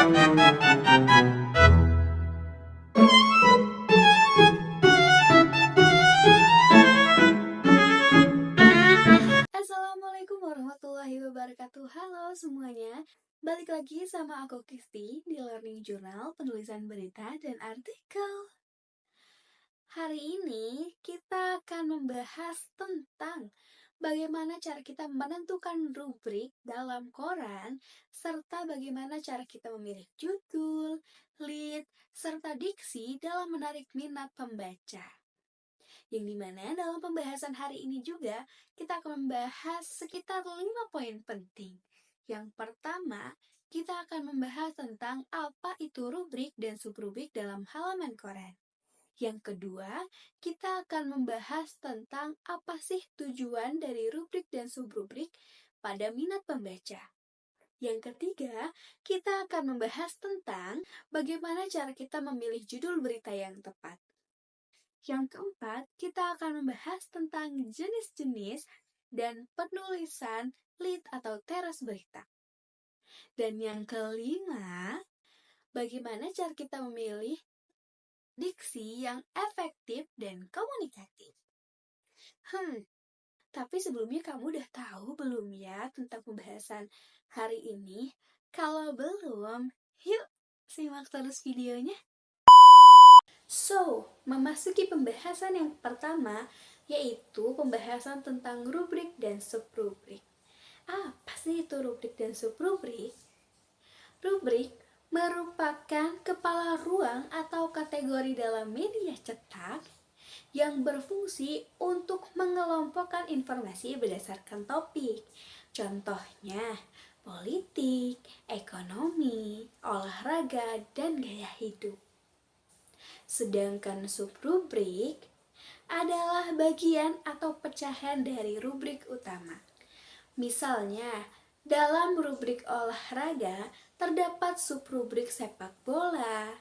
Assalamualaikum warahmatullahi wabarakatuh. Halo semuanya, balik lagi sama aku Kisti di Learning Journal Penulisan Berita dan Artikel. Hari ini kita akan membahas tentang bagaimana cara kita menentukan rubrik dalam koran, serta bagaimana cara kita memilih judul, lead, serta diksi dalam menarik minat pembaca. Yang dimana dalam pembahasan hari ini juga kita akan membahas sekitar 5 poin penting. Yang pertama, kita akan membahas tentang apa itu rubrik dan subrubrik dalam halaman koran. Yang kedua, kita akan membahas tentang apa sih tujuan dari rubrik dan subrubrik pada minat pembaca. Yang ketiga, kita akan membahas tentang bagaimana cara kita memilih judul berita yang tepat. Yang keempat, kita akan membahas tentang jenis-jenis dan penulisan lead atau teras berita. Dan yang kelima, bagaimana cara kita memilih diksi yang efektif dan komunikatif. Tapi sebelumnya kamu udah tahu belum ya tentang pembahasan hari ini? Kalau belum, yuk simak terus videonya. Memasuki pembahasan yang pertama, yaitu pembahasan tentang rubrik dan subrubrik. Apa sih itu rubrik dan subrubrik? Rubrik merupakan kepala ruang atau kategori dalam media cetak yang berfungsi untuk mengelompokkan informasi berdasarkan topik. Contohnya, politik, ekonomi, olahraga, dan gaya hidup. Sedangkan subrubrik adalah bagian atau pecahan dari rubrik utama. Misalnya, dalam rubrik olahraga terdapat subrubrik sepak bola,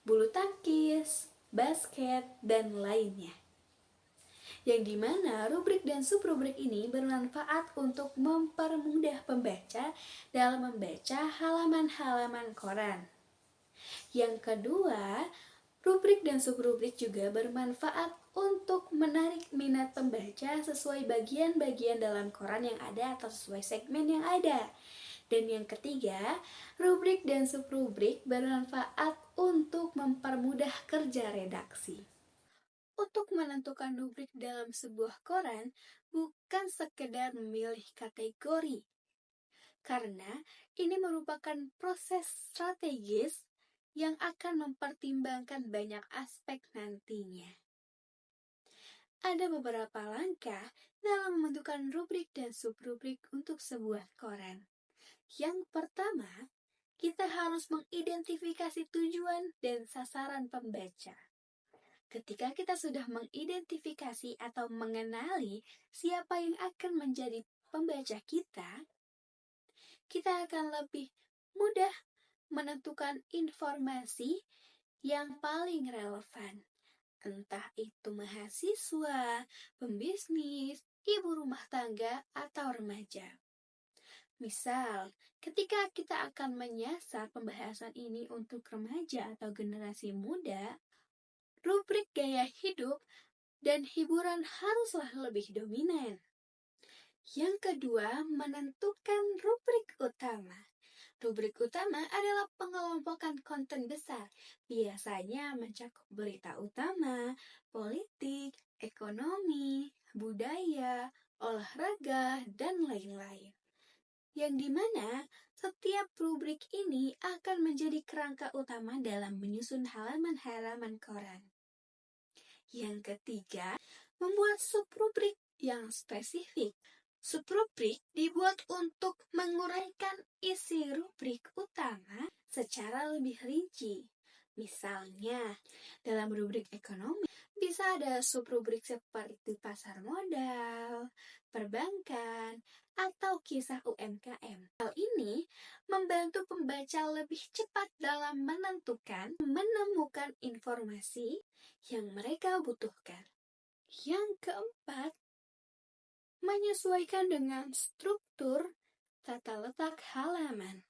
bulu tangkis, basket, dan lainnya. Yang dimana rubrik dan subrubrik ini bermanfaat untuk mempermudah pembaca dalam membaca halaman-halaman koran. Yang kedua, rubrik dan subrubrik juga bermanfaat untuk menarik minat pembaca sesuai bagian-bagian dalam koran yang ada atau sesuai segmen yang ada. Dan yang ketiga, rubrik dan subrubrik bermanfaat untuk mempermudah kerja redaksi. Untuk menentukan rubrik dalam sebuah koran bukan sekedar memilih kategori, karena ini merupakan proses strategis yang akan mempertimbangkan banyak aspek nantinya. Ada beberapa langkah dalam menentukan rubrik dan subrubrik untuk sebuah koran. Yang pertama, kita harus mengidentifikasi tujuan dan sasaran pembaca. Ketika kita sudah mengidentifikasi atau mengenali siapa yang akan menjadi pembaca kita akan lebih mudah menentukan informasi yang paling relevan. Entah itu mahasiswa, pembisnis, ibu rumah tangga, atau remaja. Misal, ketika kita akan menyasar pembahasan ini untuk remaja atau generasi muda, rubrik gaya hidup dan hiburan haruslah lebih dominan. Yang kedua, menentukan rubrik utama. Rubrik utama adalah pengelompokan konten besar, biasanya mencakup berita utama, politik, ekonomi, budaya, olahraga, dan lain-lain. Yang dimana setiap rubrik ini akan menjadi kerangka utama dalam menyusun halaman-halaman koran. Yang ketiga, membuat subrubrik yang spesifik. Subrubrik dibuat untuk menguraikan isi rubrik utama secara lebih rinci. Misalnya, dalam rubrik ekonomi bisa ada subrubrik seperti pasar modal, perbankan, atau kisah UMKM. Hal ini membantu pembaca lebih cepat dalam menemukan informasi yang mereka butuhkan. Yang keempat, menyesuaikan dengan struktur tata letak halaman.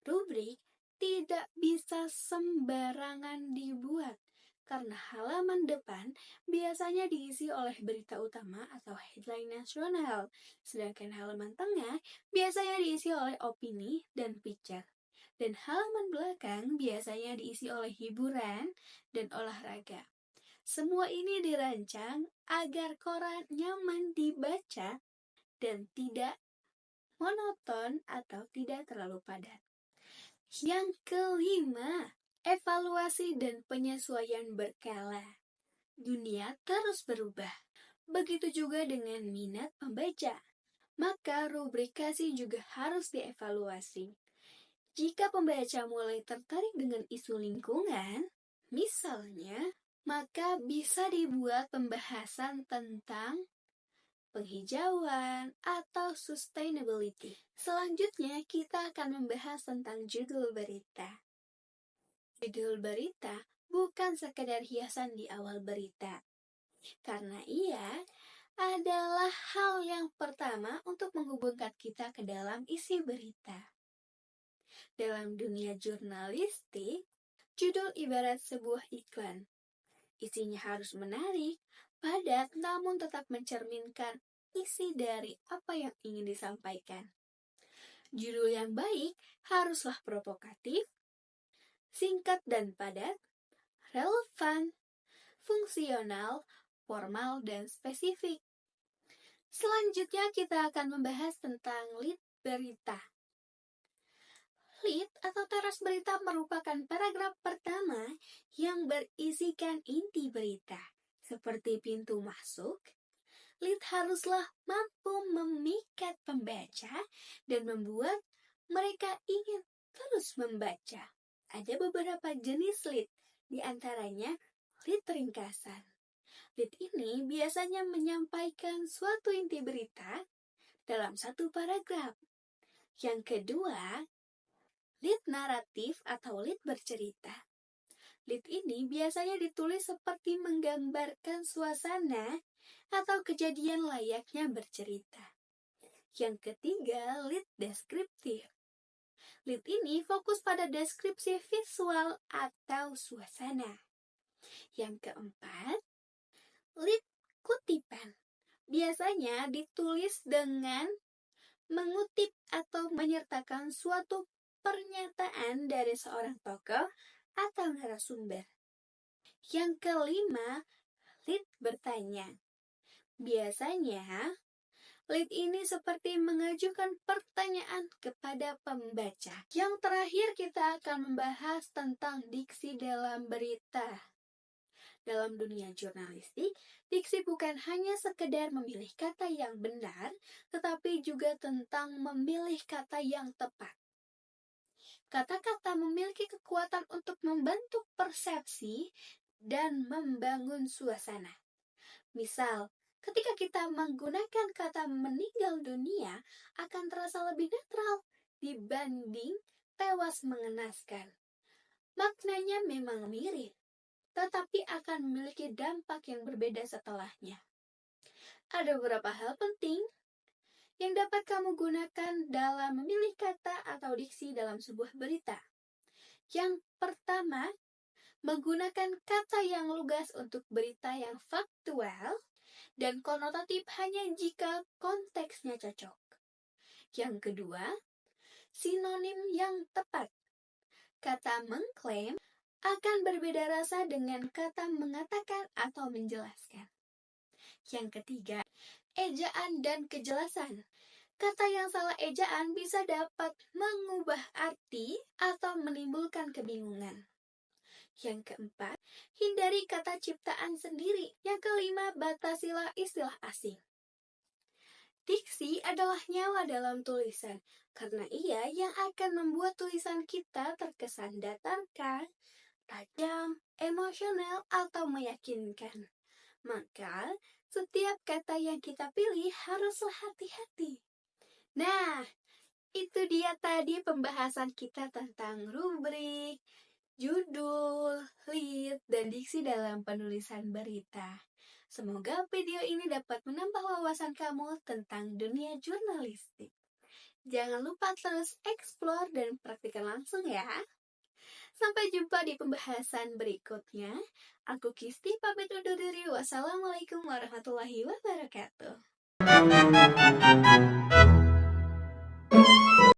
Rubrik tidak bisa sembarangan dibuat, karena halaman depan biasanya diisi oleh berita utama atau headline nasional, sedangkan halaman tengah biasanya diisi oleh opini dan picture. Dan halaman belakang biasanya diisi oleh hiburan dan olahraga. Semua ini dirancang agar koran nyaman dibaca dan tidak monoton atau tidak terlalu padat. Yang kelima, evaluasi dan penyesuaian berkala. Dunia terus berubah. Begitu juga dengan minat pembaca. Maka rubrikasi juga harus dievaluasi. Jika pembaca mulai tertarik dengan isu lingkungan, misalnya, maka bisa dibuat pembahasan tentang penghijauan atau sustainability. Selanjutnya, kita akan membahas tentang judul berita. Judul berita bukan sekedar hiasan di awal berita, karena ia adalah hal yang pertama untuk menghubungkan kita ke dalam isi berita. Dalam dunia jurnalistik, judul ibarat sebuah iklan. Isinya harus menarik, padat, namun tetap mencerminkan isi dari apa yang ingin disampaikan. Judul yang baik haruslah provokatif, singkat dan padat, relevan, fungsional, formal, dan spesifik. Selanjutnya kita akan membahas tentang lead berita. Lead atau teras berita merupakan paragraf pertama yang berisikan inti berita. Seperti pintu masuk, lead haruslah mampu memikat pembaca dan membuat mereka ingin terus membaca. Ada beberapa jenis lead, di antaranya lead ringkasan. Lead ini biasanya menyampaikan suatu inti berita dalam satu paragraf. Yang kedua, lead naratif atau lead bercerita. Lead ini biasanya ditulis seperti menggambarkan suasana atau kejadian layaknya bercerita. Yang ketiga, lead deskriptif. Lead ini fokus pada deskripsi visual atau suasana. Yang keempat, lead kutipan. Biasanya ditulis dengan mengutip atau menyertakan suatu pernyataan dari seorang tokoh atau narasumber. Yang kelima, lead bertanya. Biasanya, lead ini seperti mengajukan pertanyaan kepada pembaca. Yang terakhir kita akan membahas tentang diksi dalam berita. Dalam dunia jurnalistik, diksi bukan hanya sekedar memilih kata yang benar, tetapi juga tentang memilih kata yang tepat. Kata-kata memiliki kekuatan untuk membentuk persepsi dan membangun suasana. Misal, ketika kita menggunakan kata meninggal dunia akan terasa lebih netral dibanding tewas mengenaskan. Maknanya memang mirip, tetapi akan memiliki dampak yang berbeda setelahnya. Ada beberapa hal penting yang dapat kamu gunakan dalam memilih kata atau diksi dalam sebuah berita. Yang pertama, menggunakan kata yang lugas untuk berita yang faktual dan konotatif hanya jika konteksnya cocok. Yang kedua, sinonim yang tepat. Kata mengklaim akan berbeda rasa dengan kata mengatakan atau menjelaskan. Yang ketiga, ejaan dan kejelasan. Kata yang salah ejaan bisa dapat mengubah arti atau menimbulkan kebingungan. Yang keempat, hindari kata ciptaan sendiri. Yang kelima, batasilah istilah asing. Diksi adalah nyawa dalam tulisan, karena ia yang akan membuat tulisan kita terkesan datar, tajam, emosional, atau meyakinkan. Maka, setiap kata yang kita pilih haruslah hati-hati. Nah, itu dia tadi pembahasan kita tentang rubrik, judul, lead, dan diksi dalam penulisan berita. Semoga video ini dapat menambah wawasan kamu tentang dunia jurnalistik. Jangan lupa terus explore dan praktikkan langsung ya. Sampai jumpa di pembahasan berikutnya. Aku Kisti pamit undur diri. Wassalamualaikum warahmatullahi wabarakatuh.